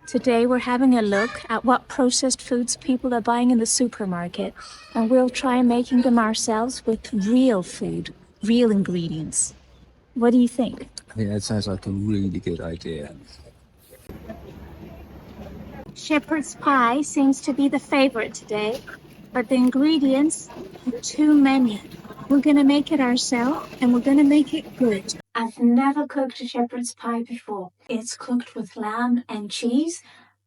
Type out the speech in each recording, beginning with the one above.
Today we're having a look at what processed foods people are buying in the supermarket, and we'll try making them ourselves with real food, real ingredients. What do you think? I think that sounds like a really good idea. Shepherd's pie seems to be the favorite today, but the ingredients are too many. We're going to make it ourselves, and we're going to make it good. I've never cooked a shepherd's pie before. It's cooked with lamb and cheese.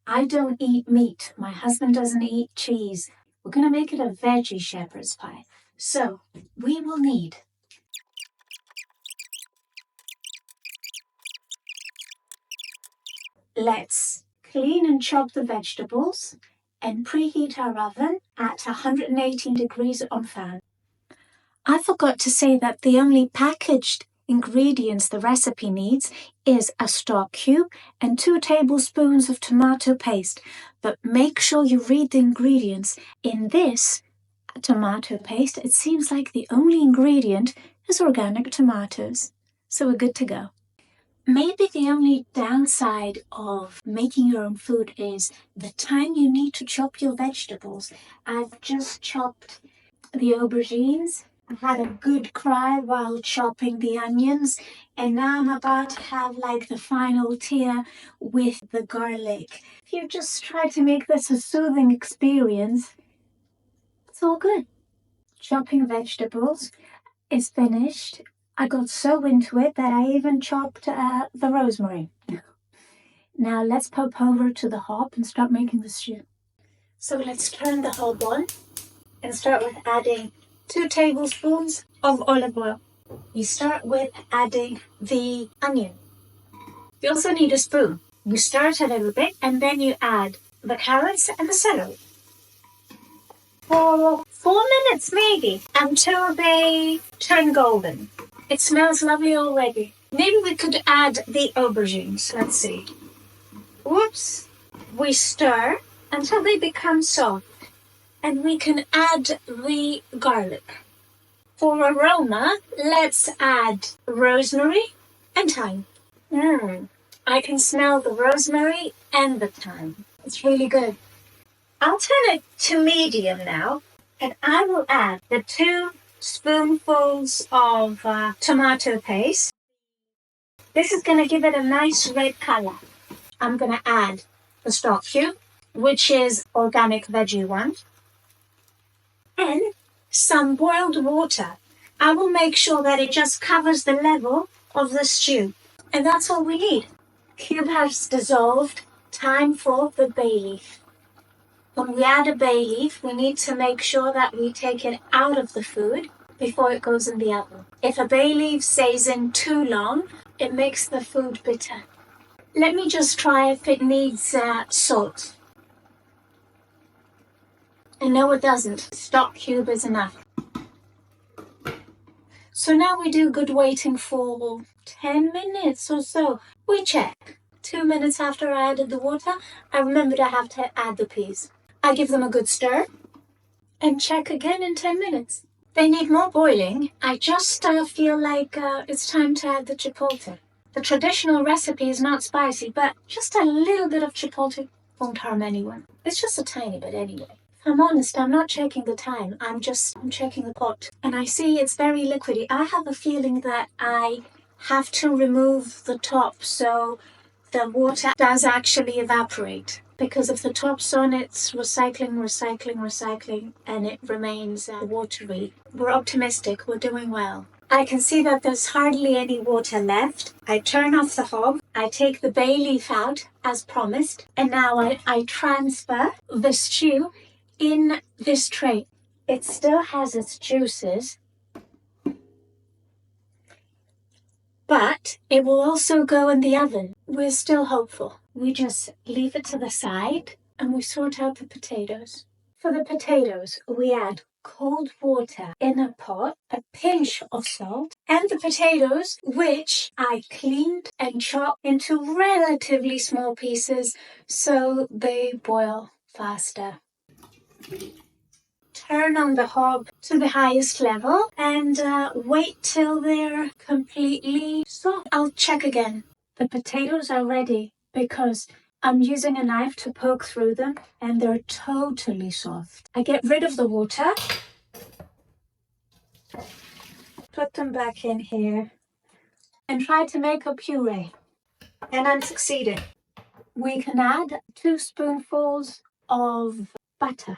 I don't eat meat. My husband doesn't eat cheese. We're going to make it a veggie shepherd's pie. So we will need let's clean and chop the vegetables and preheat our oven at 118 degrees on fan. I forgot to say that the only packaged ingredients the recipe needs is a stock cube and 2 tablespoons of tomato paste. But make sure you read the ingredients. In this tomato paste, it seems like the only ingredient is organic tomatoes. So we're good to go. Maybe the only downside of making your own food is the time you need to chop your vegetables. I've just chopped the aubergines. I had a good cry while chopping the onions, and now I'm about to have like the final tear with the garlic. If you just try to make this a soothing experience, it's all good. Chopping vegetables is finished. I got so into it that I even chopped the rosemary. Now let's pop over to the hob and start making the stew. So let's turn the hob on and start with adding 2 tablespoons of olive oil. You start with adding the onion. You also need a spoon. You start a little bit and then you add the carrots and the celery. For 4 minutes maybe, until they turn golden. It smells lovely already. Maybe we could add the aubergines. Let's see. Whoops. We stir until they become soft. And we can add the garlic. For aroma, let's add rosemary and thyme. I can smell the rosemary and the thyme. It's really good. I'll turn it to medium now, and I will add the 2 spoonfuls of tomato paste. This is going to give it a nice red color. I'm going to add the stock cube, which is organic veggie one, and some boiled water. I will make sure that it just covers the level of the stew. And that's all we need. Cube has dissolved. Time for the bay leaf. When we add a bay leaf, we need to make sure that we take it out of the food before it goes in the oven. If a bay leaf stays in too long, it makes the food bitter. Let me just try if it needs salt. And no, it doesn't. Stock cube is enough. So now we do good waiting for 10 minutes or so. We check. 2 minutes after I added the water, I remembered I have to add the peas. I give them a good stir and check again in 10 minutes. They need more boiling. I just feel like it's time to add the chipotle. The traditional recipe is not spicy, but just a little bit of chipotle won't harm anyone. It's just a tiny bit anyway. If I'm honest, I'm not checking the time. I'm checking the pot. And I see it's very liquidy. I have a feeling that I have to remove the top so the water does actually evaporate. Because if the top's on, it's recycling, and it remains watery. We're optimistic. We're doing well. I can see that there's hardly any water left. I turn off the hob. I take the bay leaf out, as promised. And now I transfer the stew in this tray. It still has its juices, but it will also go in the oven. We're still hopeful. We just leave it to the side and we sort out the potatoes. For the potatoes, we add cold water in a pot, a pinch of salt, and the potatoes, which I cleaned and chopped into relatively small pieces so they boil faster. Turn on the hob to the highest level and wait till they're completely soft. I'll check again. The potatoes are ready because I'm using a knife to poke through them, and they're totally soft. I get rid of the water, put them back in here, and try to make a puree. And I'm succeeding. We can add 2 spoonfuls of butter.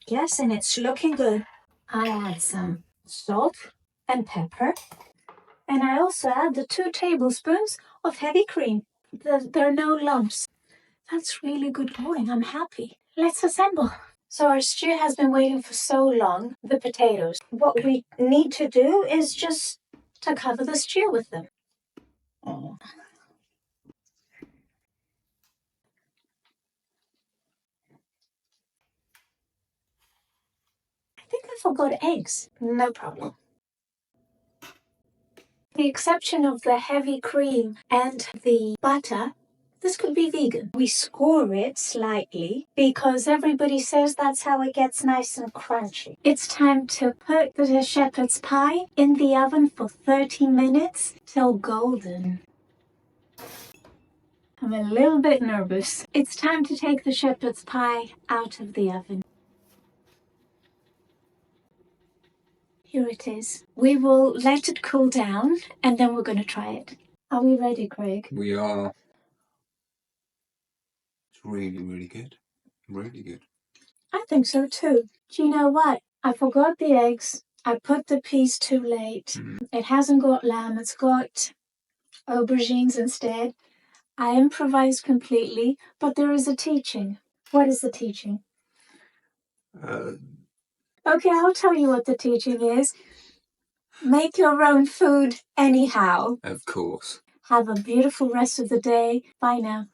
Yes, and it's looking good. I add some salt and pepper. And I also add the 2 tablespoons of heavy cream. There are no lumps. That's really good going. I'm happy. Let's assemble. So our stew has been waiting for so long. The potatoes. What we need to do is just to cover the stew with them. Oh. I think I forgot eggs. No problem. The exception of the heavy cream and the butter, this could be vegan. We score it slightly because everybody says that's how it gets nice and crunchy. It's time to put the shepherd's pie in the oven for 30 minutes till golden. I'm a little bit nervous. It's time to take the shepherd's pie out of the oven. Here it is. We will let it cool down and then we're going to try it. Are we ready, Craig? We are. It's really, really good. Really good. I think so too. Do you know what? I forgot the eggs. I put the peas too late. It hasn't got lamb, it's got aubergines instead. I improvised completely, but there is a teaching. What is the teaching? Okay, I'll tell you what the teaching is. Make your own food anyhow. Of course. Have a beautiful rest of the day. Bye now.